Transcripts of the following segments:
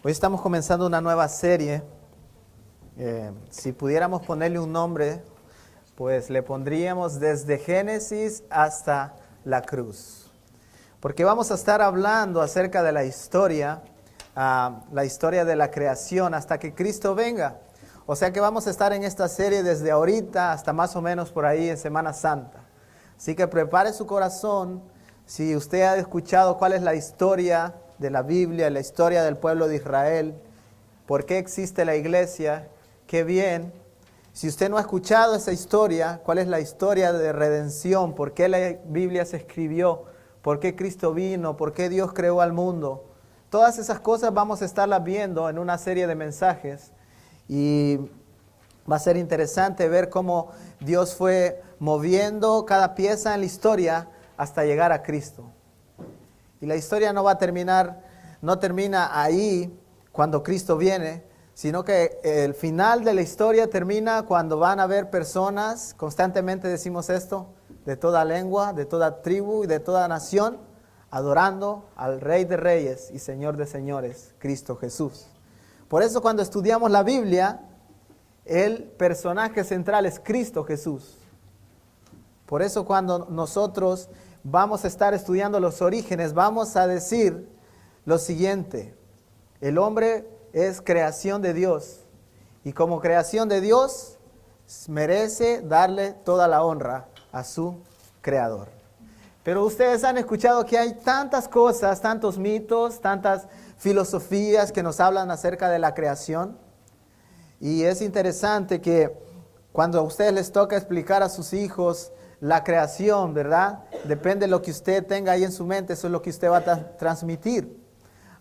Hoy estamos comenzando una nueva serie. Si pudiéramos ponerle un nombre, pues le pondríamos desde Génesis hasta la cruz. Porque vamos a estar hablando acerca de la historia de la creación hasta que Cristo venga. O sea que vamos a estar en esta serie desde ahorita hasta más o menos por ahí en Semana Santa. Así que prepare su corazón. Si usted ha escuchado cuál es la historia de la Biblia, la historia del pueblo de Israel, por qué existe la iglesia, qué bien. Si usted no ha escuchado esa historia, cuál es la historia de redención, por qué la Biblia se escribió, por qué Cristo vino, por qué Dios creó al mundo. Todas esas cosas vamos a estarlas viendo en una serie de mensajes y va a ser interesante ver cómo Dios fue moviendo cada pieza en la historia hasta llegar a Cristo. Y la historia no termina ahí cuando Cristo viene, sino que el final de la historia termina cuando van a haber personas, constantemente decimos esto, de toda lengua, de toda tribu y de toda nación, adorando al Rey de Reyes y Señor de Señores, Cristo Jesús. Por eso cuando estudiamos la Biblia, el personaje central es Cristo Jesús. Por eso cuando nosotros vamos a estar estudiando los orígenes, vamos a decir lo siguiente: el hombre es creación de Dios y como creación de Dios merece darle toda la honra a su creador. Pero ustedes han escuchado que hay tantas cosas, tantos mitos, tantas filosofías que nos hablan acerca de la creación. Y es interesante que cuando a ustedes les toca explicar a sus hijos la creación, ¿verdad? Depende de lo que usted tenga ahí en su mente, eso es lo que usted va a transmitir.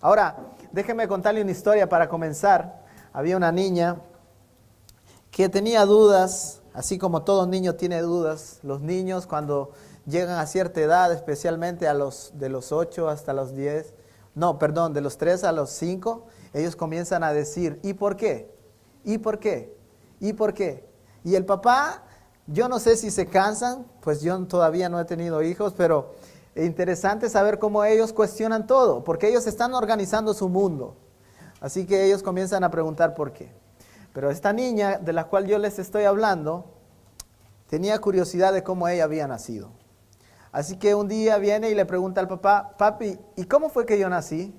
Ahora, déjenme contarle una historia para comenzar. Había una niña que tenía dudas, así como todo niño tiene dudas. Los niños cuando llegan a cierta edad, especialmente de los 8 hasta los 10, de los 3 a los 5, ellos comienzan a decir, ¿y por qué? ¿Y por qué? ¿Y por qué? Y el papá, yo no sé si se cansan, pues yo todavía no he tenido hijos, pero es interesante saber cómo ellos cuestionan todo, porque ellos están organizando su mundo. Así que ellos comienzan a preguntar por qué. Pero esta niña de la cual yo les estoy hablando, tenía curiosidad de cómo ella había nacido. Así que un día viene y le pregunta al papá, papi, ¿y cómo fue que yo nací?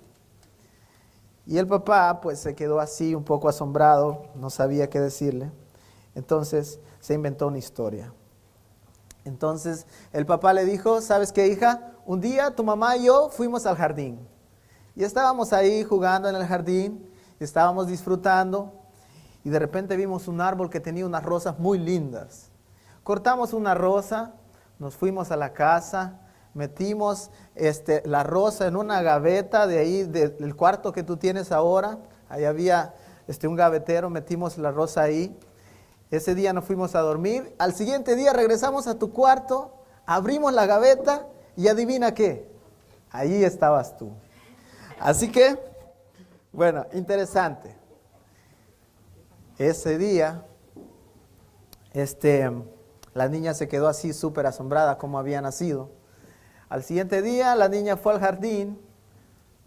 Y el papá pues se quedó así un poco asombrado, no sabía qué decirle. Entonces se inventó una historia. Entonces el papá le dijo, ¿sabes qué, hija? Un día tu mamá y yo fuimos al jardín. Y estábamos ahí jugando en el jardín, estábamos disfrutando. Y de repente vimos un árbol que tenía unas rosas muy lindas. Cortamos una rosa, nos fuimos a la casa, metimos la rosa en una gaveta de ahí, del cuarto que tú tienes ahora. Ahí había un gavetero, metimos la rosa ahí. Ese día nos fuimos a dormir. Al siguiente día regresamos a tu cuarto, abrimos la gaveta y adivina qué, ahí estabas tú. Así que, bueno, interesante. Ese día, la niña se quedó así súper asombrada como había nacido. Al siguiente día la niña fue al jardín,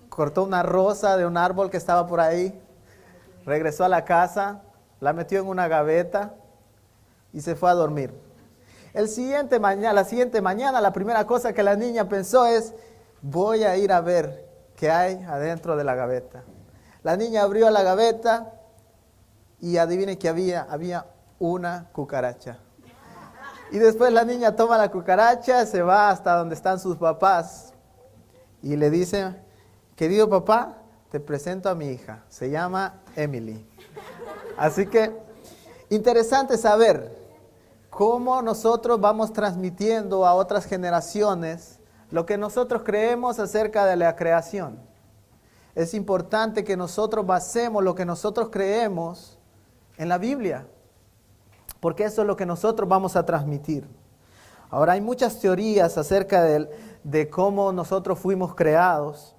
cortó una rosa de un árbol que estaba por ahí, regresó a la casa, la metió en una gaveta y se fue a dormir. La siguiente mañana, la primera cosa que la niña pensó es, voy a ir a ver qué hay adentro de la gaveta. La niña abrió la gaveta y adivine que había una cucaracha. Y después la niña toma la cucaracha, se va hasta donde están sus papás y le dice, querido papá, te presento a mi hija, se llama Emily. Así que, interesante saber cómo nosotros vamos transmitiendo a otras generaciones lo que nosotros creemos acerca de la creación. Es importante que nosotros basemos lo que nosotros creemos en la Biblia, porque eso es lo que nosotros vamos a transmitir. Ahora hay muchas teorías acerca de cómo nosotros fuimos creados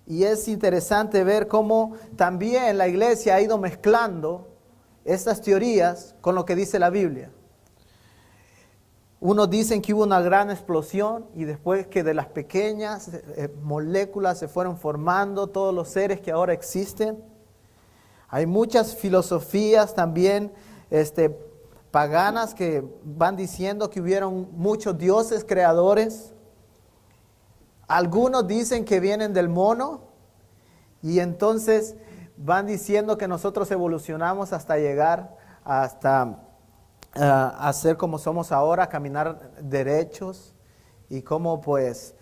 y es interesante ver cómo también la iglesia ha ido mezclando estas teorías con lo que dice la Biblia. Unos dicen que hubo una gran explosión y después que de las pequeñas moléculas se fueron formando todos los seres que ahora existen. Hay muchas filosofías también paganas que van diciendo que hubieron muchos dioses creadores. Algunos dicen que vienen del mono y entonces van diciendo que nosotros evolucionamos hasta llegar a ser como somos ahora, caminar derechos y como pues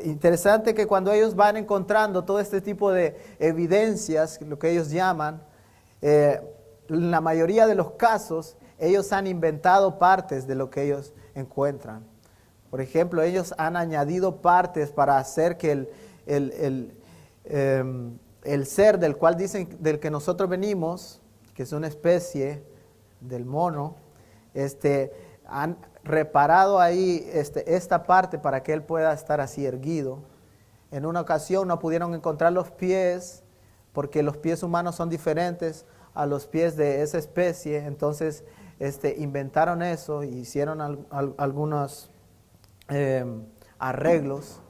interesante que cuando ellos van encontrando todo este tipo de evidencias, lo que ellos llaman, en la mayoría de los casos ellos han inventado partes de lo que ellos encuentran. Por ejemplo, ellos han añadido partes para hacer que el ser del cual dicen, del que nosotros venimos, que es una especie del mono, han reparado ahí esta parte para que él pueda estar así erguido. En una ocasión no pudieron encontrar los pies, porque los pies humanos son diferentes a los pies de esa especie, entonces inventaron eso y hicieron algunos arreglos.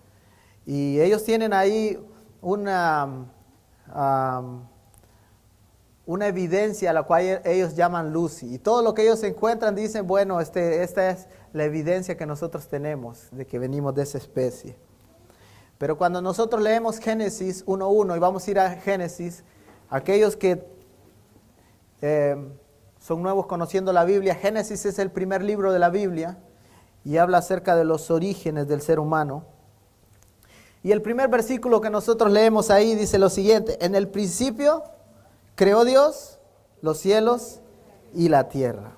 Y ellos tienen ahí una evidencia a la cual ellos llaman Lucy. Y todo lo que ellos encuentran dicen, bueno, esta es la evidencia que nosotros tenemos de que venimos de esa especie. Pero cuando nosotros leemos Génesis 1:1 y vamos a ir a Génesis, aquellos que son nuevos conociendo la Biblia, Génesis es el primer libro de la Biblia y habla acerca de los orígenes del ser humano. Y el primer versículo que nosotros leemos ahí dice lo siguiente: en el principio creó Dios los cielos y la tierra.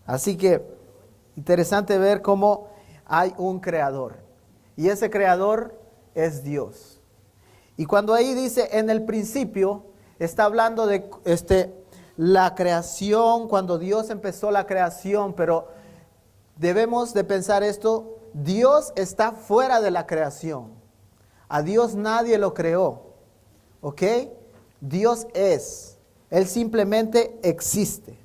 Así que interesante ver cómo hay un creador. Y ese creador es Dios. Y cuando ahí dice en el principio, está hablando de la creación, cuando Dios empezó la creación. Pero debemos de pensar esto: Dios está fuera de la creación. A Dios nadie lo creó. ¿Ok? Dios es, Él simplemente existe.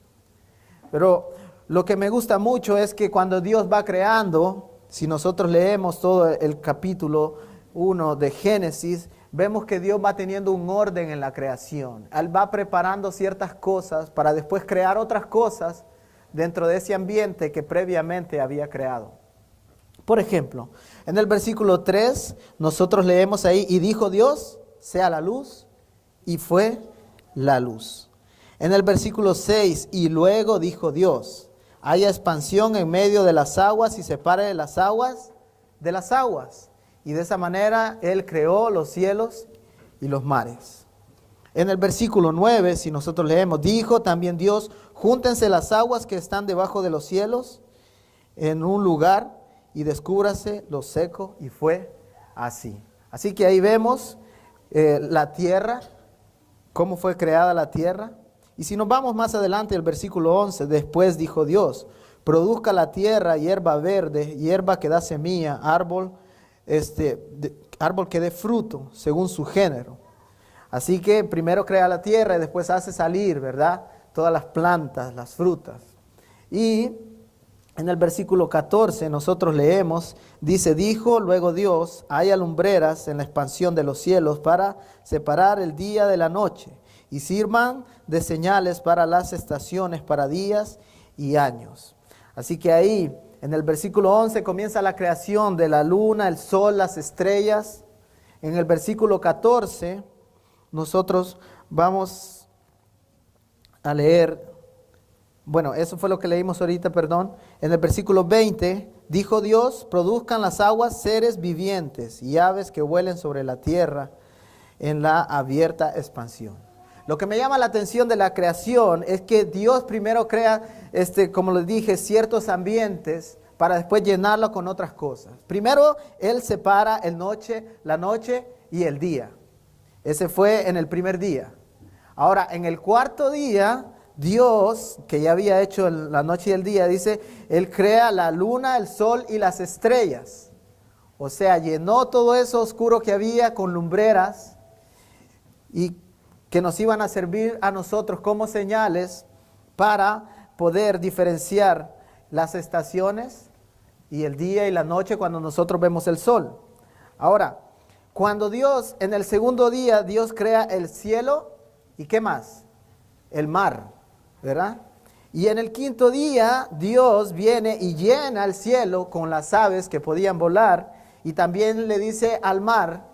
Pero lo que me gusta mucho es que cuando Dios va creando, si nosotros leemos todo el capítulo 1 de Génesis, vemos que Dios va teniendo un orden en la creación. Él va preparando ciertas cosas para después crear otras cosas dentro de ese ambiente que previamente había creado. Por ejemplo, en el versículo 3, nosotros leemos ahí, y dijo Dios, sea la luz, y fue la luz. En el versículo 6, y luego dijo Dios, haya expansión en medio de las aguas y separe las aguas de las aguas. Y de esa manera Él creó los cielos y los mares. En el versículo 9, si nosotros leemos, dijo también Dios, júntense las aguas que están debajo de los cielos en un lugar y descúbrase lo seco, y fue así. Así que ahí vemos la tierra, cómo fue creada la tierra. Y si nos vamos más adelante, el versículo 11, después dijo Dios, produzca la tierra hierba verde, hierba que da semilla, árbol que dé fruto según su género. Así que primero crea la tierra y después hace salir, ¿verdad?, todas las plantas, las frutas. Y en el versículo 14 nosotros leemos, dice, dijo luego Dios, haya lumbreras en la expansión de los cielos para separar el día de la noche y sirvan de señales para las estaciones, para días y años. Así que ahí en el versículo 11 comienza la creación de la luna, el sol, las estrellas. En el versículo 14 nosotros vamos a leer, bueno, eso fue lo que leímos ahorita, perdón. En el versículo 20, dijo Dios, produzcan las aguas seres vivientes y aves que vuelen sobre la tierra en la abierta expansión. Lo que me llama la atención de la creación es que Dios primero crea, como les dije, ciertos ambientes para después llenarlo con otras cosas. Primero, Él separa la noche y el día. Ese fue en el primer día. Ahora, en el cuarto día, Dios, que ya había hecho la noche y el día, dice, Él crea la luna, el sol y las estrellas. O sea, llenó todo eso oscuro que había con lumbreras y que nos iban a servir a nosotros como señales para poder diferenciar las estaciones y el día y la noche cuando nosotros vemos el sol. Ahora, cuando Dios, en el segundo día, Dios crea el cielo y ¿qué más? El mar, ¿verdad? Y en el quinto día, Dios viene y llena el cielo con las aves que podían volar y también le dice al mar,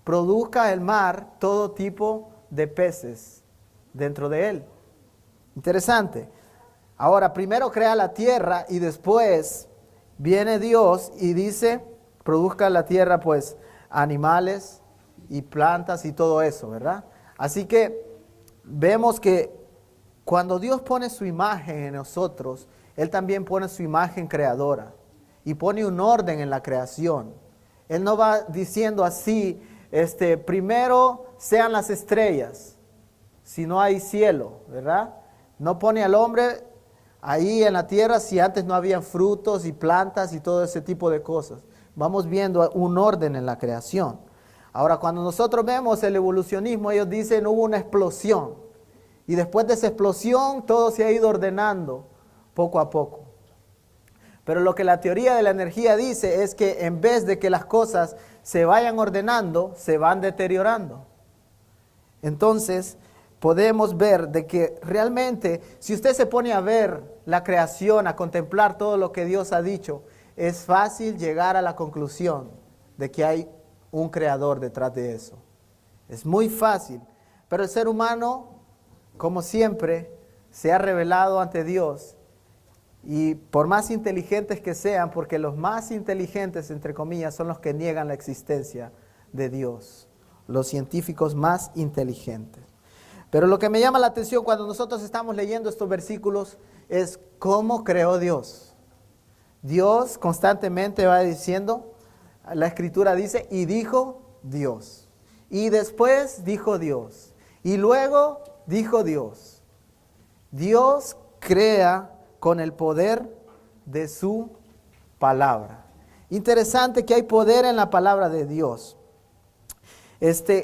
produzca el mar todo tipo de peces dentro de él. Interesante. Ahora, primero crea la tierra y después viene Dios y dice, produzca la tierra pues animales y plantas y todo eso, ¿verdad? Así que vemos que cuando Dios pone su imagen en nosotros, Él también pone su imagen creadora y pone un orden en la creación. Él no va diciendo así, primero sean las estrellas, si no hay cielo, ¿verdad? No pone al hombre ahí en la tierra si antes no habían frutos y plantas y todo ese tipo de cosas. Vamos viendo un orden en la creación. Ahora, cuando nosotros vemos el evolucionismo, ellos dicen hubo una explosión. Y después de esa explosión, todo se ha ido ordenando poco a poco. Pero lo que la teoría de la energía dice es que en vez de que las cosas se vayan ordenando, se van deteriorando. Entonces, podemos ver de que realmente, si usted se pone a ver la creación, a contemplar todo lo que Dios ha dicho, es fácil llegar a la conclusión de que hay un creador detrás de eso. Es muy fácil, pero el ser humano, como siempre, se ha revelado ante Dios y por más inteligentes que sean, porque los más inteligentes, entre comillas, son los que niegan la existencia de Dios, los científicos más inteligentes. Pero lo que me llama la atención cuando nosotros estamos leyendo estos versículos es cómo creó Dios. Dios constantemente va diciendo, la Escritura dice, y dijo Dios. Y después dijo Dios. Y luego dijo Dios. Dios crea con el poder de su palabra. Interesante que hay poder en la palabra de Dios.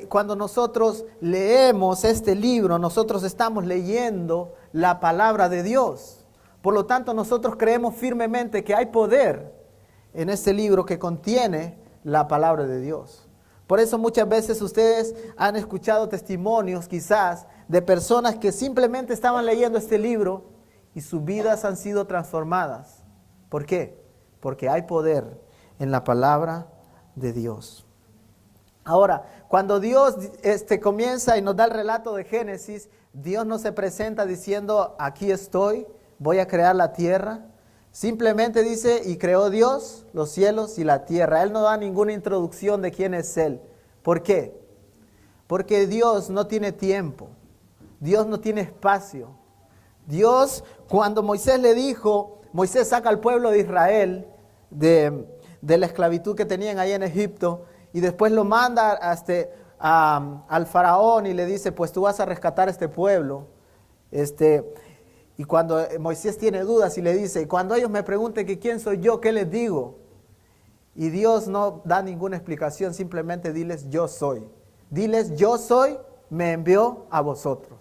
Cuando nosotros leemos este libro, nosotros estamos leyendo la palabra de Dios. Por lo tanto, nosotros creemos firmemente que hay poder en este libro que contiene la palabra de Dios. Por eso muchas veces ustedes han escuchado testimonios quizás de personas que simplemente estaban leyendo este libro y sus vidas han sido transformadas. ¿Por qué? Porque hay poder en la palabra de Dios. Ahora, cuando Dios comienza y nos da el relato de Génesis, Dios no se presenta diciendo, aquí estoy, voy a crear la tierra. Simplemente dice, y creó Dios los cielos y la tierra. Él no da ninguna introducción de quién es Él. ¿Por qué? Porque Dios no tiene tiempo. Dios no tiene espacio. Dios, cuando Moisés le dijo, Moisés saca al pueblo de Israel de la esclavitud que tenían ahí en Egipto, y después lo manda al faraón y le dice, pues tú vas a rescatar a este pueblo. Y cuando Moisés tiene dudas y le dice, y cuando ellos me pregunten que quién soy yo, ¿qué les digo? Y Dios no da ninguna explicación, simplemente diles yo soy. Diles yo soy, me envió a vosotros.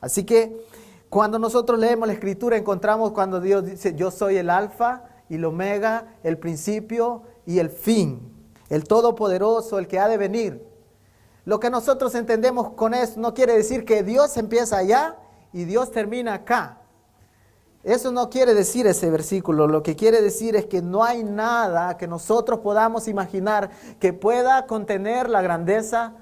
Así que cuando nosotros leemos la Escritura encontramos cuando Dios dice yo soy el alfa y el omega, el principio y el fin. El todopoderoso, el que ha de venir. Lo que nosotros entendemos con eso no quiere decir que Dios empieza allá y Dios termina acá. Eso no quiere decir ese versículo. Lo que quiere decir es que no hay nada que nosotros podamos imaginar que pueda contener la grandeza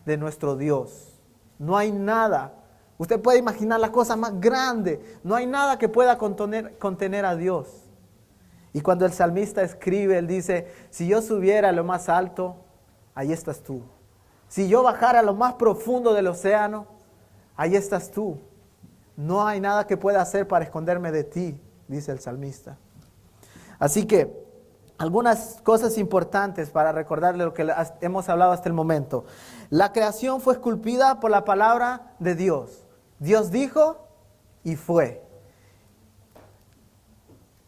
de nuestro Dios. No hay nada. Usted puede imaginar la cosa más grande. No hay nada que pueda contener a Dios. Y cuando el salmista escribe, él dice, si yo subiera a lo más alto, ahí estás tú. Si yo bajara a lo más profundo del océano, ahí estás tú. No hay nada que pueda hacer para esconderme de ti, dice el salmista. Así que, algunas cosas importantes para recordarle lo que hemos hablado hasta el momento. La creación fue esculpida por la palabra de Dios. Dios dijo y fue.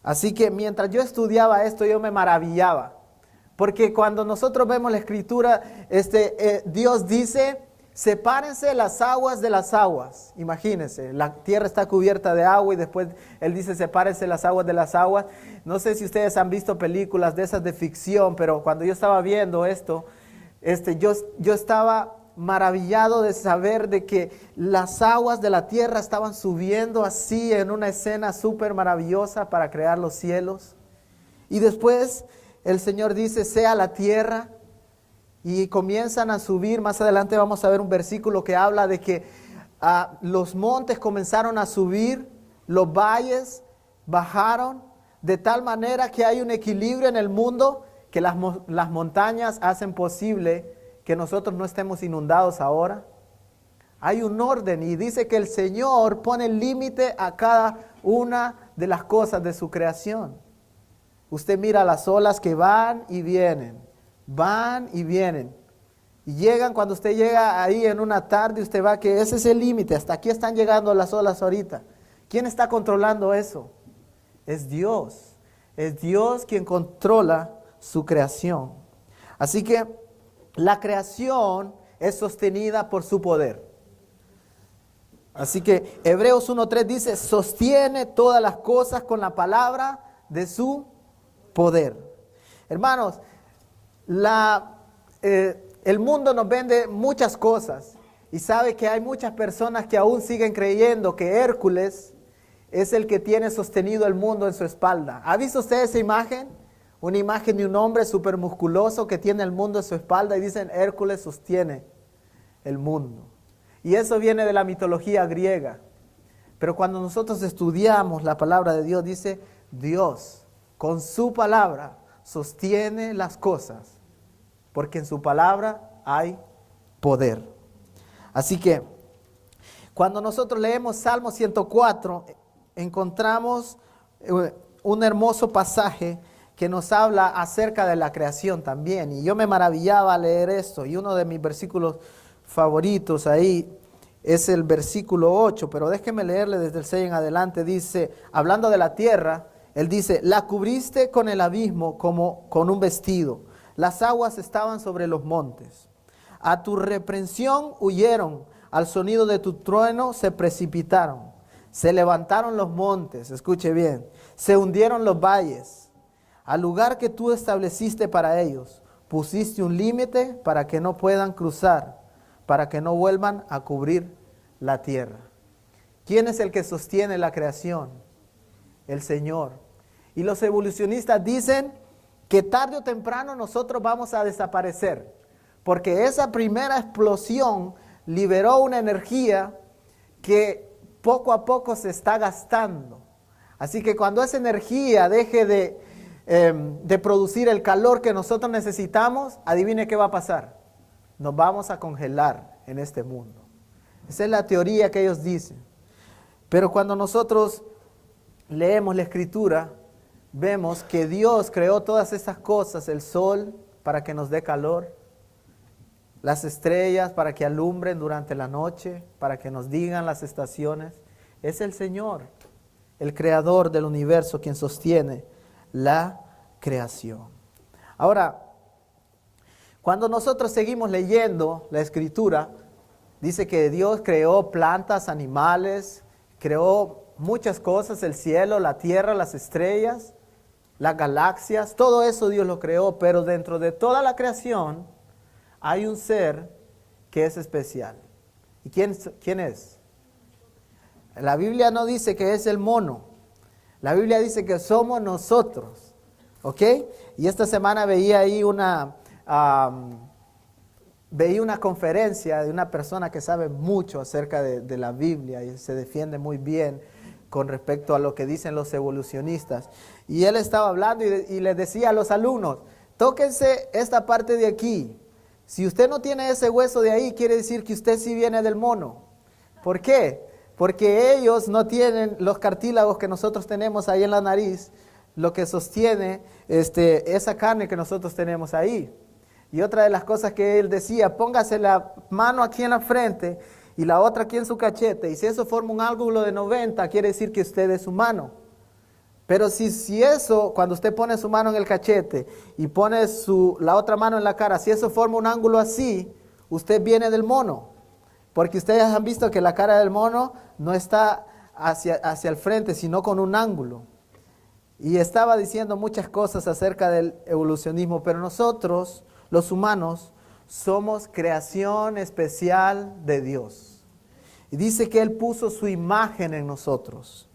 Así que mientras yo estudiaba esto, yo me maravillaba. Porque cuando nosotros vemos la Escritura, Dios dice sepárense las aguas de las aguas. Imagínense, la tierra está cubierta de agua y después Él dice, sepárense las aguas de las aguas. No sé si ustedes han visto películas de esas de ficción, pero cuando yo estaba viendo esto, yo estaba maravillado de saber de que las aguas de la tierra estaban subiendo así en una escena súper maravillosa para crear los cielos. Y después el Señor dice, sea la tierra. Y comienzan a subir. Más adelante vamos a ver un versículo que habla de que los montes comenzaron a subir, los valles bajaron, de tal manera que hay un equilibrio en el mundo que las montañas hacen posible que nosotros no estemos inundados ahora. Hay un orden y dice que el Señor pone límite a cada una de las cosas de su creación. Usted mira las olas que van y vienen. Van y vienen. Y llegan, cuando usted llega ahí en una tarde, usted va que ese es el límite. Hasta aquí están llegando las olas ahorita. ¿Quién está controlando eso? Es Dios. Es Dios quien controla su creación. Así que la creación es sostenida por su poder. Así que Hebreos 1:3 dice, sostiene todas las cosas con la palabra de su poder. Hermanos, el mundo nos vende muchas cosas y sabe que hay muchas personas que aún siguen creyendo que Hércules es el que tiene sostenido el mundo en su espalda. ¿Ha visto usted esa imagen? Una imagen de un hombre súper musculoso que tiene el mundo en su espalda y dicen Hércules sostiene el mundo. Y eso viene de la mitología griega. Pero cuando nosotros estudiamos la palabra de Dios, dice Dios con su palabra sostiene las cosas, porque en su palabra hay poder. Así que cuando nosotros leemos Salmo 104, encontramos un hermoso pasaje que nos habla acerca de la creación también. Y yo me maravillaba al leer esto. Y uno de mis versículos favoritos ahí es el versículo 8. Pero déjeme leerle desde el 6 en adelante. Dice, hablando de la tierra, él dice, la cubriste con el abismo como con un vestido. Las aguas estaban sobre los montes. A tu reprensión huyeron. Al sonido de tu trueno se precipitaron. Se levantaron los montes. Escuche bien. Se hundieron los valles. Al lugar que tú estableciste para ellos, pusiste un límite para que no puedan cruzar, para que no vuelvan a cubrir la tierra. ¿Quién es el que sostiene la creación? El Señor. Y los evolucionistas dicen que tarde o temprano nosotros vamos a desaparecer, porque esa primera explosión liberó una energía que poco a poco se está gastando. Así que cuando esa energía deje de producir el calor que nosotros necesitamos, adivine qué va a pasar. Nos vamos a congelar en este mundo. Esa es la teoría que ellos dicen. Pero cuando nosotros leemos la Escritura, vemos que Dios creó todas estas cosas, el sol para que nos dé calor, las estrellas para que alumbren durante la noche, para que nos digan las estaciones. Es el Señor, el creador del universo, quien sostiene la creación. Ahora, cuando nosotros seguimos leyendo la Escritura, dice que Dios creó plantas, animales, creó muchas cosas, el cielo, la tierra, las estrellas, las galaxias, todo eso Dios lo creó, pero dentro de toda la creación hay un ser que es especial. ¿Y quién es? La Biblia no dice que es el mono. La Biblia dice que somos nosotros, ¿ok? Y esta semana veía ahí una conferencia de una persona que sabe mucho acerca de la Biblia y se defiende muy bien con respecto a lo que dicen los evolucionistas. Y él estaba hablando y le decía a los alumnos, tóquense esta parte de aquí. Si usted no tiene ese hueso de ahí, quiere decir que usted sí viene del mono. ¿Por qué? Porque ellos no tienen los cartílagos que nosotros tenemos ahí en la nariz, lo que sostiene esa carne que nosotros tenemos ahí. Y otra de las cosas que él decía, póngase la mano aquí en la frente y la otra aquí en su cachete. Y si eso forma un ángulo de 90, quiere decir que usted es humano. Pero si eso, cuando usted pone su mano en el cachete y pone la otra mano en la cara, si eso forma un ángulo así, usted viene del mono. Porque ustedes han visto que la cara del mono no está hacia el frente, sino con un ángulo. Y estaba diciendo muchas cosas acerca del evolucionismo, pero nosotros, los humanos, somos creación especial de Dios. Y dice que Él puso su imagen en nosotros.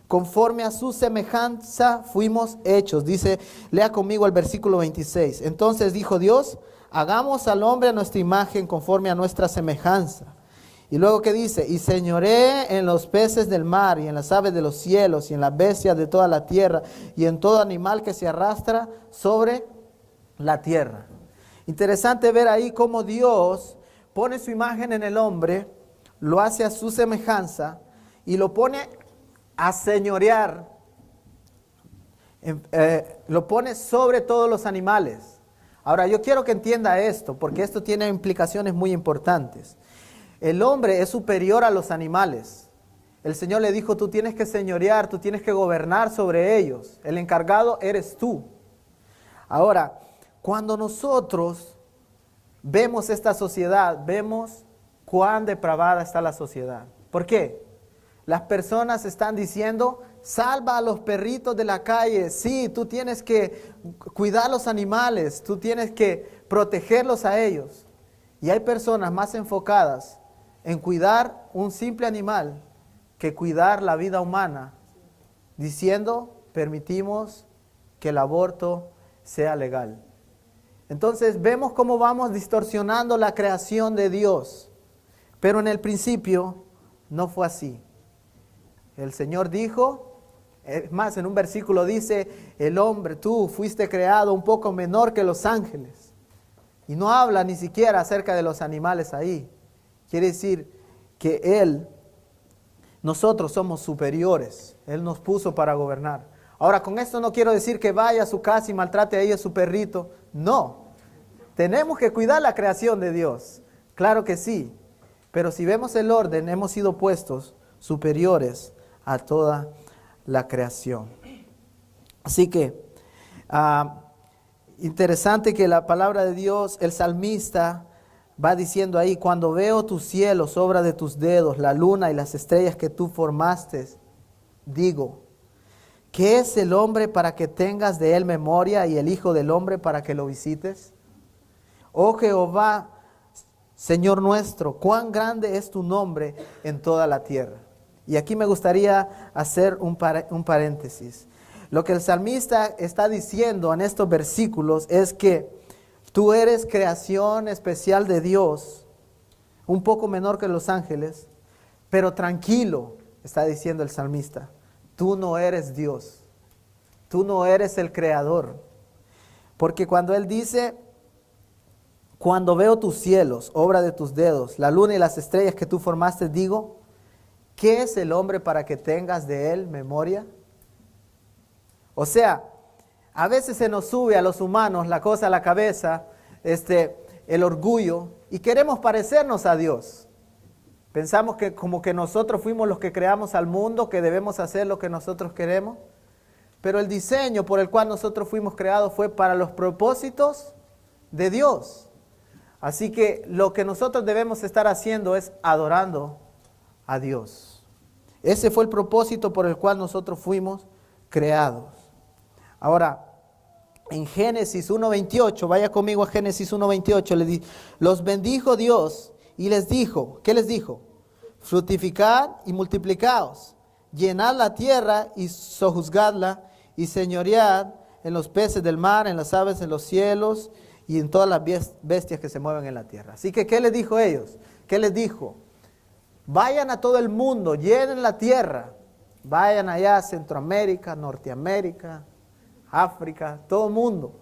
Conforme a su semejanza fuimos hechos. Dice, lea conmigo el versículo 26. Entonces dijo Dios, hagamos al hombre a nuestra imagen conforme a nuestra semejanza. Y luego que dice, y señoré en los peces del mar y en las aves de los cielos y en las bestias de toda la tierra y en todo animal que se arrastra sobre la tierra. Interesante ver ahí cómo Dios pone su imagen en el hombre, lo hace a su semejanza y lo pone a señorear, lo pone sobre todos los animales. Ahora yo quiero que entienda esto, porque esto tiene implicaciones muy importantes. El hombre es superior a los animales. El Señor le dijo, tú tienes que señorear, tú tienes que gobernar sobre ellos. El encargado eres tú. Ahora, cuando nosotros vemos esta sociedad, vemos cuán depravada está la sociedad. ¿Por qué? Las personas están diciendo, salva a los perritos de la calle. Sí, tú tienes que cuidar los animales, tú tienes que protegerlos a ellos. Y hay personas más enfocadas en cuidar un simple animal que cuidar la vida humana, diciendo, permitimos que el aborto sea legal. Entonces vemos cómo vamos distorsionando la creación de Dios. Pero en el principio no fue así. El Señor dijo, es más, en un versículo dice, el hombre, tú fuiste creado un poco menor que los ángeles. Y no habla ni siquiera acerca de los animales ahí. Quiere decir que nosotros somos superiores. Él nos puso para gobernar. Ahora, con esto no quiero decir que vaya a su casa y maltrate a ella a su perrito. No. Tenemos que cuidar la creación de Dios. Claro que sí. Pero si vemos el orden, hemos sido puestos superiores a toda la creación. Así que, interesante que la palabra de Dios, el salmista va diciendo ahí, cuando veo tus cielos, obra de tus dedos, la luna y las estrellas que tú formaste, digo, ¿qué es el hombre para que tengas de él memoria y el hijo del hombre para que lo visites? Oh Jehová, Señor nuestro, cuán grande es tu nombre en toda la tierra. Y aquí me gustaría hacer un paréntesis. Lo que el salmista está diciendo en estos versículos es que tú eres creación especial de Dios, un poco menor que los ángeles, pero tranquilo, está diciendo el salmista, tú no eres Dios, tú no eres el creador. Porque cuando él dice, cuando veo tus cielos, obra de tus dedos, la luna y las estrellas que tú formaste, digo, ¿qué es el hombre para que tengas de él memoria? O sea, a veces se nos sube a los humanos la cosa a la cabeza, el orgullo, y queremos parecernos a Dios. Pensamos que como que nosotros fuimos los que creamos al mundo, que debemos hacer lo que nosotros queremos. Pero el diseño por el cual nosotros fuimos creados fue para los propósitos de Dios. Así que lo que nosotros debemos estar haciendo es adorando a Dios. Ese fue el propósito por el cual nosotros fuimos creados. Ahora, en Génesis 1:28, vaya conmigo a Génesis 1:28, los bendijo Dios y les dijo, ¿qué les dijo? Fructificad y multiplicaos, llenad la tierra y sojuzgadla y señoread en los peces del mar, en las aves en los cielos y en todas las bestias que se mueven en la tierra. Así que, ¿qué les dijo a ellos? ¿Qué les dijo? Vayan a todo el mundo, llenen la tierra, vayan allá a Centroamérica, Norteamérica, África, todo el mundo.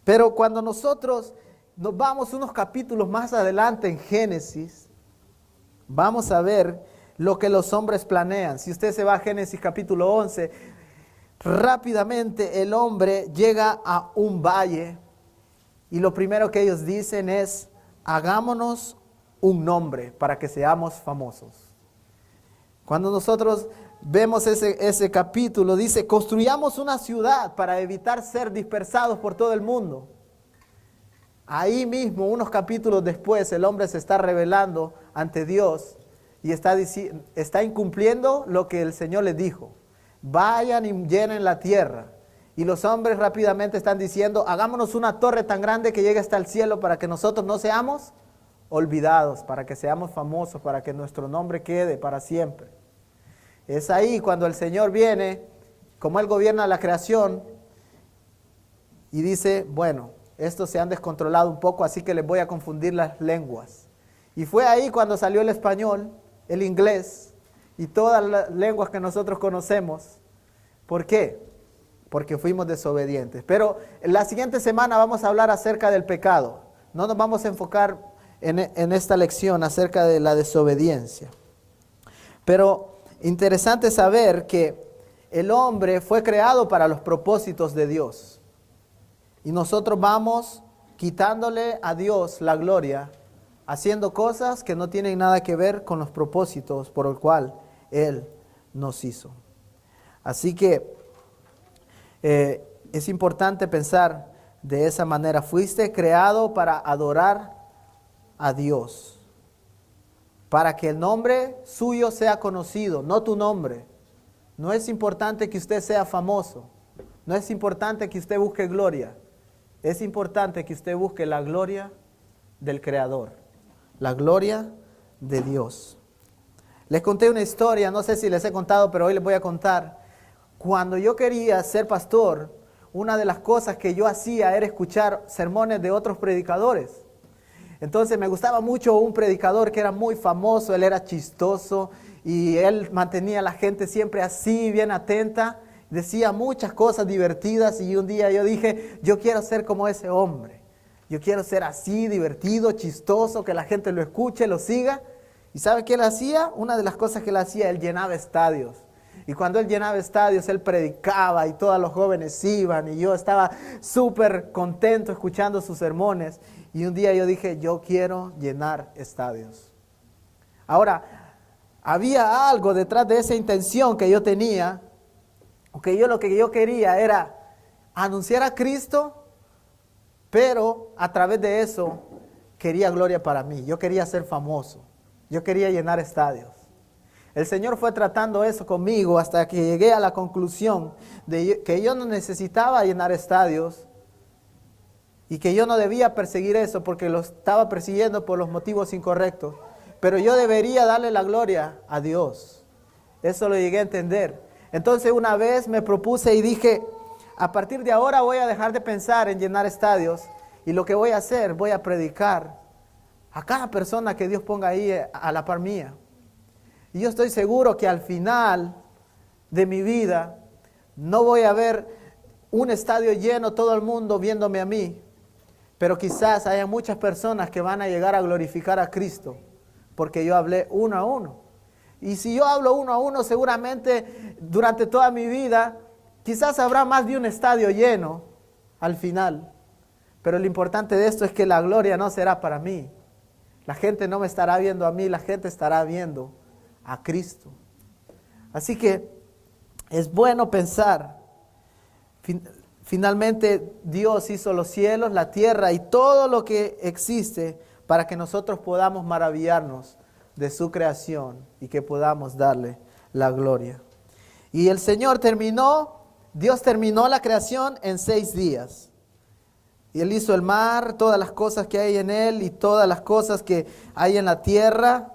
Pero cuando nosotros nos vamos unos capítulos más adelante en Génesis, vamos a ver lo que los hombres planean. Si usted se va a Génesis capítulo 11, rápidamente el hombre llega a un valle y lo primero que ellos dicen es, hagámonos un nombre para que seamos famosos. Cuando nosotros vemos ese capítulo, dice, construyamos una ciudad para evitar ser dispersados por todo el mundo. Ahí mismo, unos capítulos después, el hombre se está rebelando ante Dios y está incumpliendo lo que el Señor les dijo. Vayan y llenen la tierra. Y los hombres rápidamente están diciendo, hagámonos una torre tan grande que llegue hasta el cielo para que nosotros no seamos olvidados, para que seamos famosos, para que nuestro nombre quede para siempre. Es ahí cuando el Señor viene, como Él gobierna la creación, y dice, bueno, estos se han descontrolado un poco, así que les voy a confundir las lenguas. Y fue ahí cuando salió el español, el inglés, y todas las lenguas que nosotros conocemos. ¿Por qué? Porque fuimos desobedientes. Pero en la siguiente semana vamos a hablar acerca del pecado. No nos vamos a enfocar en esta lección acerca de la desobediencia. Pero interesante saber que el hombre fue creado para los propósitos de Dios. Y nosotros vamos quitándole a Dios la gloria, haciendo cosas que no tienen nada que ver con los propósitos por el cual Él nos hizo. Así que es importante pensar de esa manera. Fuiste creado para adorar a Dios, para que el nombre suyo sea conocido, no tu nombre. No es importante que usted sea famoso, no es importante que usted busque gloria, es importante que usted busque la gloria del Creador, la gloria de Dios. Les conté una historia, no sé si les he contado, pero hoy les voy a contar. Cuando yo quería ser pastor, una de las cosas que yo hacía era escuchar sermones de otros predicadores. Entonces me gustaba mucho un predicador que era muy famoso, él era chistoso y él mantenía a la gente siempre así, bien atenta. Decía muchas cosas divertidas y un día yo dije, yo quiero ser como ese hombre. Yo quiero ser así, divertido, chistoso, que la gente lo escuche, lo siga. ¿Y sabe qué él hacía? Una de las cosas que él hacía, él llenaba estadios. Y cuando él llenaba estadios, él predicaba y todos los jóvenes iban. Y yo estaba súper contento escuchando sus sermones. Y un día yo dije, yo quiero llenar estadios. Ahora, había algo detrás de esa intención que yo tenía. Porque lo que yo quería era anunciar a Cristo, pero a través de eso quería gloria para mí. Yo quería ser famoso. Yo quería llenar estadios. El Señor fue tratando eso conmigo hasta que llegué a la conclusión de que yo no necesitaba llenar estadios y que yo no debía perseguir eso porque lo estaba persiguiendo por los motivos incorrectos. Pero yo debería darle la gloria a Dios. Eso lo llegué a entender. Entonces una vez me propuse y dije, a partir de ahora voy a dejar de pensar en llenar estadios y lo que voy a hacer, voy a predicar a cada persona que Dios ponga ahí a la par mía. Y yo estoy seguro que al final de mi vida no voy a ver un estadio lleno, todo el mundo viéndome a mí, pero quizás haya muchas personas que van a llegar a glorificar a Cristo, porque yo hablé uno a uno. Y si yo hablo uno a uno, seguramente durante toda mi vida, quizás habrá más de un estadio lleno al final. Pero lo importante de esto es que la gloria no será para mí. La gente no me estará viendo a mí, la gente estará viendo a Cristo. Así que es bueno pensar, finalmente Dios hizo los cielos, la tierra y todo lo que existe para que nosotros podamos maravillarnos de su creación y que podamos darle la gloria. Y el Señor Dios terminó la creación en 6 días. Y Él hizo el mar, todas las cosas que hay en él y todas las cosas que hay en la tierra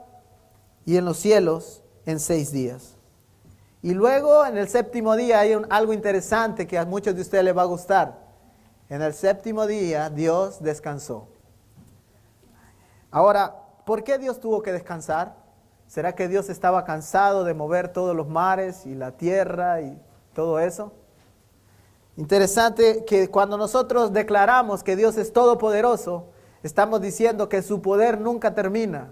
y en los cielos en 6 días. Y luego en el séptimo día hay algo interesante que a muchos de ustedes les va a gustar. En el séptimo día Dios descansó. Ahora, ¿por qué Dios tuvo que descansar? ¿Será que Dios estaba cansado de mover todos los mares y la tierra y todo eso? Interesante que cuando nosotros declaramos que Dios es todopoderoso, estamos diciendo que su poder nunca termina.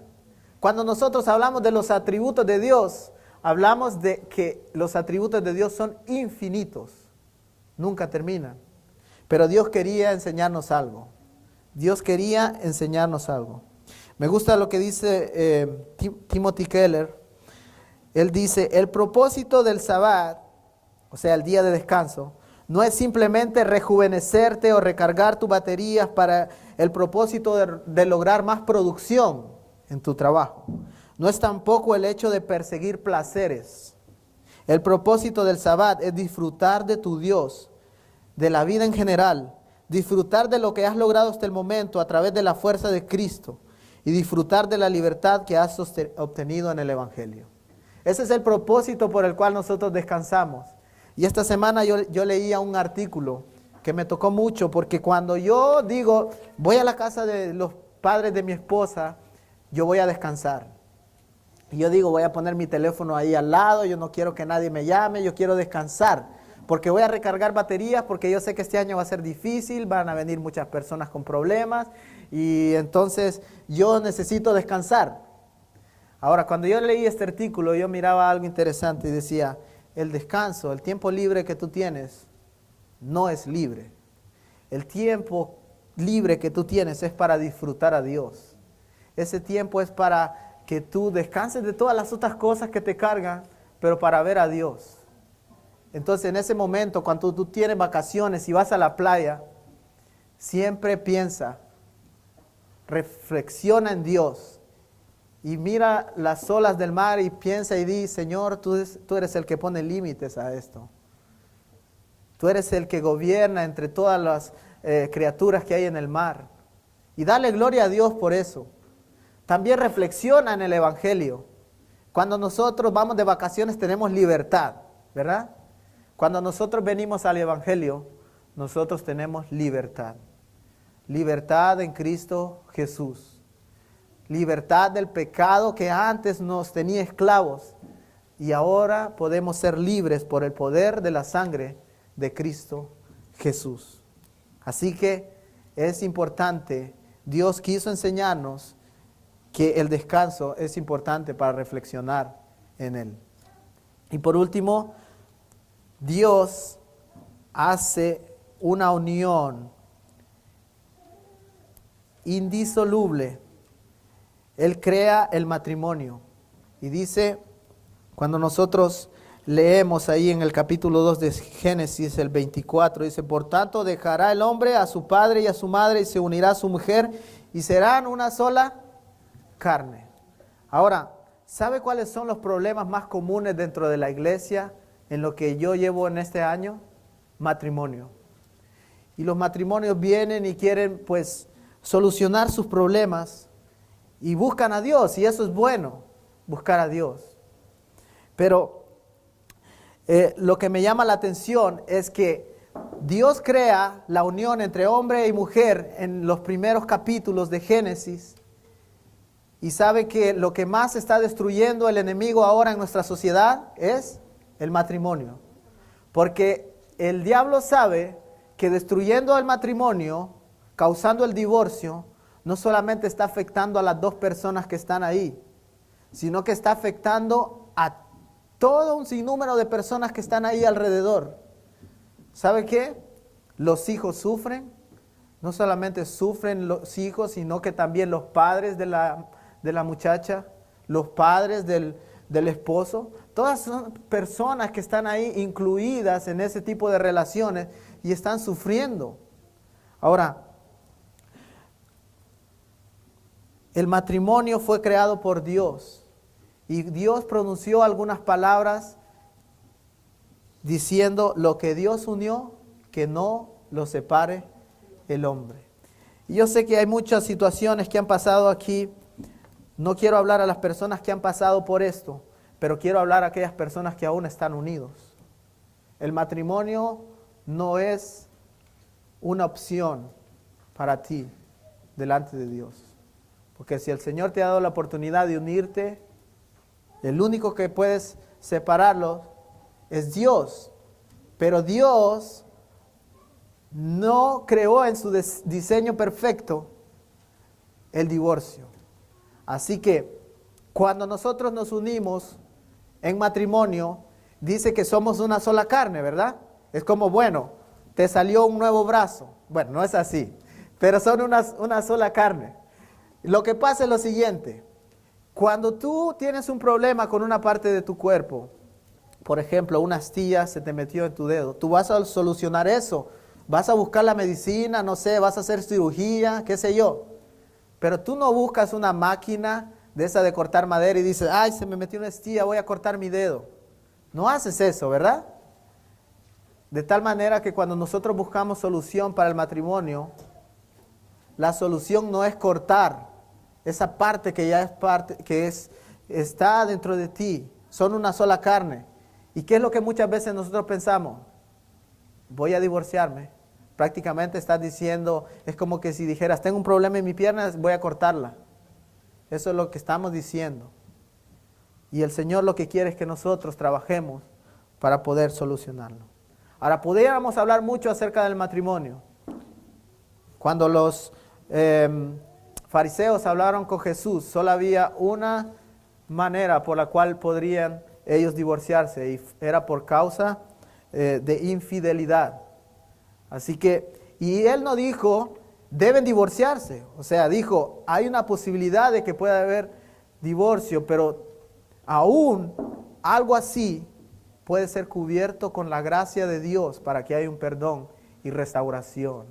Cuando nosotros hablamos de los atributos de Dios, hablamos de que los atributos de Dios son infinitos, nunca terminan. Pero Dios quería enseñarnos algo. Dios quería enseñarnos algo. Me gusta lo que dice Timothy Keller. Él dice, el propósito del Sabbat, o sea, el día de descanso, no es simplemente rejuvenecerte o recargar tus baterías para el propósito de lograr más producción en tu trabajo. No es tampoco el hecho de perseguir placeres. El propósito del Sabbat es disfrutar de tu Dios, de la vida en general, disfrutar de lo que has logrado hasta el momento a través de la fuerza de Cristo y disfrutar de la libertad que has obtenido en el Evangelio. Ese es el propósito por el cual nosotros descansamos. Y esta semana yo leía un artículo que me tocó mucho, porque cuando yo digo, voy a la casa de los padres de mi esposa, yo voy a descansar. Y yo digo, voy a poner mi teléfono ahí al lado, yo no quiero que nadie me llame, yo quiero descansar, porque voy a recargar baterías, porque yo sé que este año va a ser difícil, van a venir muchas personas con problemas, y entonces yo necesito descansar. Ahora, cuando yo leí este artículo, yo miraba algo interesante y decía, el descanso, el tiempo libre que tú tienes, no es libre. El tiempo libre que tú tienes es para disfrutar a Dios. Ese tiempo es para que tú descanses de todas las otras cosas que te cargan, pero para ver a Dios. Entonces, en ese momento, cuando tú tienes vacaciones y vas a la playa, siempre piensa, reflexiona en Dios y mira las olas del mar y piensa y di, Señor, tú eres el que pone límites a esto. Tú eres el que gobierna entre todas las criaturas que hay en el mar. Y dale gloria a Dios por eso. También reflexiona en el Evangelio. Cuando nosotros vamos de vacaciones tenemos libertad, ¿verdad? Cuando nosotros venimos al Evangelio, nosotros tenemos libertad. Libertad en Cristo Jesús. Libertad del pecado que antes nos tenía esclavos. Y ahora podemos ser libres por el poder de la sangre de Cristo Jesús. Así que es importante, Dios quiso enseñarnos que el descanso es importante para reflexionar en él. Y por último, Dios hace una unión indisoluble. Él crea el matrimonio. Y dice, cuando nosotros leemos ahí en el capítulo 2 de Génesis, el 24, dice, por tanto dejará el hombre a su padre y a su madre y se unirá a su mujer y serán una sola carne. Ahora, ¿sabe cuáles son los problemas más comunes dentro de la iglesia en lo que yo llevo en este año? Matrimonio. Y los matrimonios vienen y quieren pues solucionar sus problemas y buscan a Dios, y eso es bueno, buscar a Dios. Pero lo que me llama la atención es que Dios crea la unión entre hombre y mujer en los primeros capítulos de Génesis. Y sabe que lo que más está destruyendo el enemigo ahora en nuestra sociedad es el matrimonio. Porque el diablo sabe que destruyendo el matrimonio, causando el divorcio, no solamente está afectando a las dos personas que están ahí, sino que está afectando a todo un sinnúmero de personas que están ahí alrededor. ¿Sabe qué? Los hijos sufren. No solamente sufren los hijos, sino que también los padres de la muchacha, los padres del esposo. Todas son personas que están ahí incluidas en ese tipo de relaciones y están sufriendo. Ahora, el matrimonio fue creado por Dios y Dios pronunció algunas palabras diciendo, lo que Dios unió, que no lo separe el hombre. Y yo sé que hay muchas situaciones que han pasado aquí. No quiero hablar a las personas que han pasado por esto, pero quiero hablar a aquellas personas que aún están unidos. El matrimonio no es una opción para ti delante de Dios. Porque si el Señor te ha dado la oportunidad de unirte, el único que puedes separarlo es Dios. Pero Dios no creó en su diseño perfecto el divorcio. Así que cuando nosotros nos unimos en matrimonio, dice que somos una sola carne, ¿verdad? Es como, bueno, te salió un nuevo brazo. Bueno, no es así, pero son una sola carne. Lo que pasa es lo siguiente, cuando tú tienes un problema con una parte de tu cuerpo, por ejemplo, una astilla se te metió en tu dedo, tú vas a solucionar eso, vas a buscar la medicina, no sé, vas a hacer cirugía, qué sé yo, pero tú no buscas una máquina de esa de cortar madera y dices, ay, se me metió una estilla, voy a cortar mi dedo. No haces eso, ¿verdad? De tal manera que cuando nosotros buscamos solución para el matrimonio, la solución no es cortar esa parte que ya es parte, está dentro de ti. Son una sola carne. ¿Y qué es lo que muchas veces nosotros pensamos? Voy a divorciarme. Prácticamente estás diciendo, es como que si dijeras, tengo un problema en mi pierna, voy a cortarla. Eso es lo que estamos diciendo. Y el Señor lo que quiere es que nosotros trabajemos para poder solucionarlo. Ahora, pudiéramos hablar mucho acerca del matrimonio. Cuando los fariseos hablaron con Jesús, solo había una manera por la cual podrían ellos divorciarse, y era por causa de infidelidad. Así que, y él no dijo, deben divorciarse. O sea, dijo, hay una posibilidad de que pueda haber divorcio, pero aún algo así puede ser cubierto con la gracia de Dios para que haya un perdón y restauración.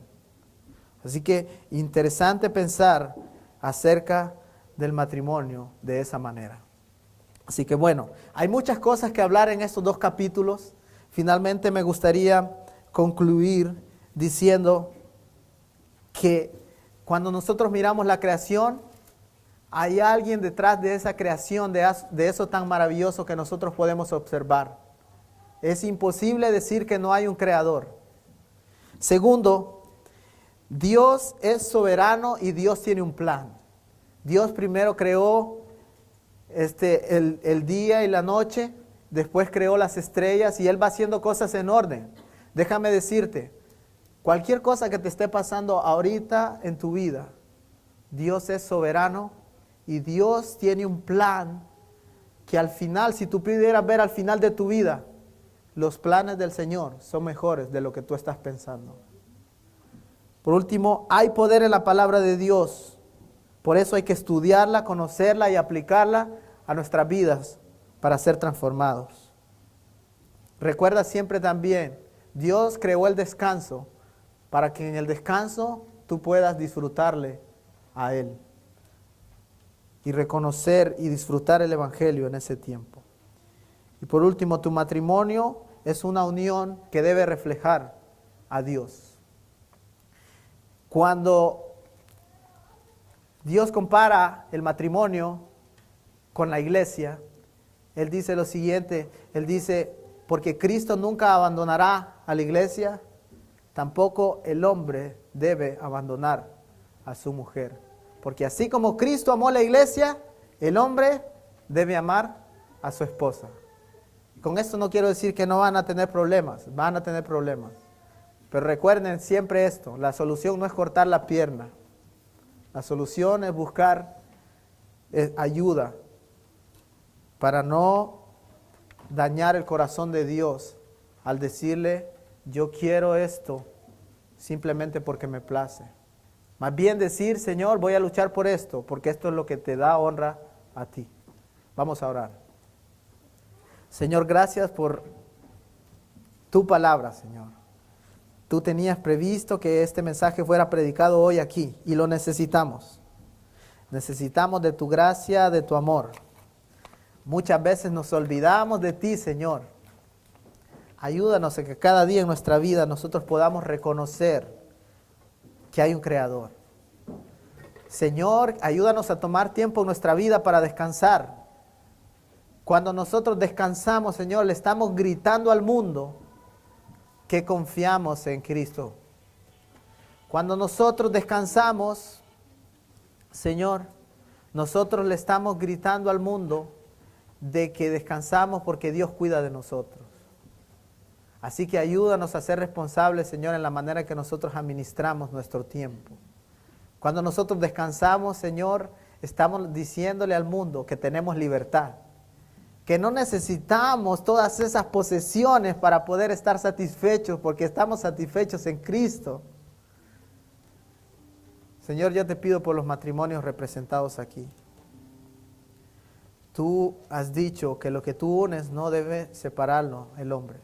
Así que interesante pensar acerca del matrimonio de esa manera. Así que bueno, hay muchas cosas que hablar en estos 2 capítulos. Finalmente me gustaría concluir diciendo que cuando nosotros miramos la creación, hay alguien detrás de esa creación, de eso tan maravilloso que nosotros podemos observar. Es imposible decir que no hay un creador. Segundo, Dios es soberano y Dios tiene un plan. Dios primero creó el día y la noche, después creó las estrellas y Él va haciendo cosas en orden. Déjame decirte, cualquier cosa que te esté pasando ahorita en tu vida, Dios es soberano y Dios tiene un plan que al final, si tú pudieras ver al final de tu vida, los planes del Señor son mejores de lo que tú estás pensando. Por último, hay poder en la palabra de Dios. Por eso hay que estudiarla, conocerla y aplicarla a nuestras vidas para ser transformados. Recuerda siempre también, Dios creó el descanso para que en el descanso tú puedas disfrutarle a Él y reconocer y disfrutar el Evangelio en ese tiempo. Y por último, tu matrimonio es una unión que debe reflejar a Dios. Cuando Dios compara el matrimonio con la iglesia, Él dice lo siguiente, Él dice, porque Cristo nunca abandonará a la iglesia, tampoco el hombre debe abandonar a su mujer. Porque así como Cristo amó a la iglesia, el hombre debe amar a su esposa. Con esto no quiero decir que no van a tener problemas, van a tener problemas. Pero recuerden siempre esto, la solución no es cortar la pierna. La solución es buscar ayuda para no dañar el corazón de Dios al decirle, yo quiero esto simplemente porque me place. Más bien decir, Señor, voy a luchar por esto, porque esto es lo que te da honra a ti. Vamos a orar. Señor, gracias por tu palabra, Señor. Tú tenías previsto que este mensaje fuera predicado hoy aquí y lo necesitamos. Necesitamos de tu gracia, de tu amor. Muchas veces nos olvidamos de ti, Señor. Ayúdanos a que cada día en nuestra vida nosotros podamos reconocer que hay un Creador. Señor, ayúdanos a tomar tiempo en nuestra vida para descansar. Cuando nosotros descansamos, Señor, le estamos gritando al mundo que confiamos en Cristo. Cuando nosotros descansamos, Señor, nosotros le estamos gritando al mundo de que descansamos porque Dios cuida de nosotros. Así que ayúdanos a ser responsables, Señor, en la manera que nosotros administramos nuestro tiempo. Cuando nosotros descansamos, Señor, estamos diciéndole al mundo que tenemos libertad, que no necesitamos todas esas posesiones para poder estar satisfechos, porque estamos satisfechos en Cristo. Señor, yo te pido por los matrimonios representados aquí. Tú has dicho que lo que tú unes no debe separarlo el hombre.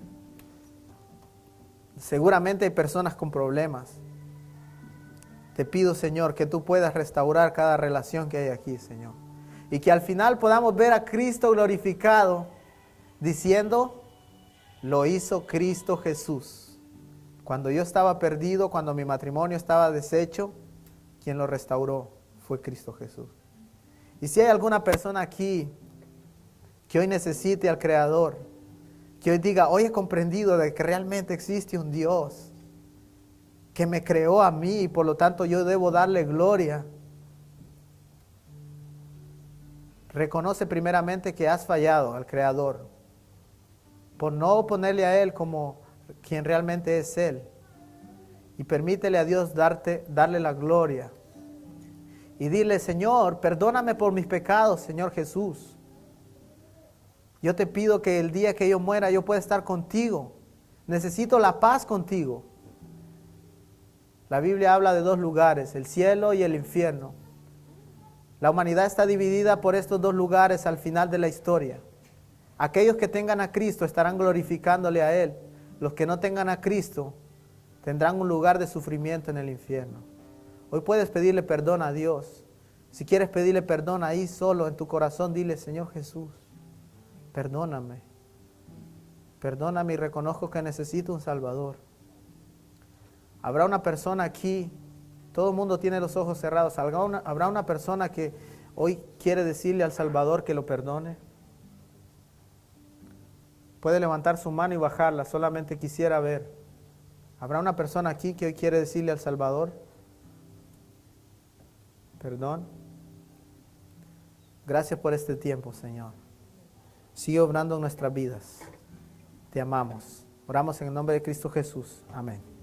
Seguramente hay personas con problemas. Te pido, Señor, que tú puedas restaurar cada relación que hay aquí, Señor. Y que al final podamos ver a Cristo glorificado diciendo, lo hizo Cristo Jesús. Cuando yo estaba perdido, cuando mi matrimonio estaba deshecho, quien lo restauró fue Cristo Jesús. Y si hay alguna persona aquí que hoy necesite al Creador, que hoy diga, hoy he comprendido de que realmente existe un Dios que me creó a mí y por lo tanto yo debo darle gloria. Reconoce primeramente que has fallado al Creador por no ponerle a Él como quien realmente es Él. Y permítele a Dios darle la gloria. Y dile, Señor, perdóname por mis pecados, Señor Jesús. Yo te pido que el día que yo muera yo pueda estar contigo. Necesito la paz contigo. La Biblia habla de dos lugares, el cielo y el infierno. La humanidad está dividida por estos dos lugares al final de la historia. Aquellos que tengan a Cristo estarán glorificándole a Él. Los que no tengan a Cristo tendrán un lugar de sufrimiento en el infierno. Hoy puedes pedirle perdón a Dios. Si quieres pedirle perdón ahí solo en tu corazón, dile, Señor Jesús, perdóname. Perdóname y reconozco que necesito un Salvador. Habrá una persona aquí, todo el mundo tiene los ojos cerrados, habrá una persona que hoy quiere decirle al Salvador que lo perdone. Puede levantar su mano y bajarla, solamente quisiera ver. ¿Habrá una persona aquí que hoy quiere decirle al Salvador perdón? Gracias por este tiempo, Señor. Sigue obrando en nuestras vidas. Te amamos. Oramos en el nombre de Cristo Jesús. Amén.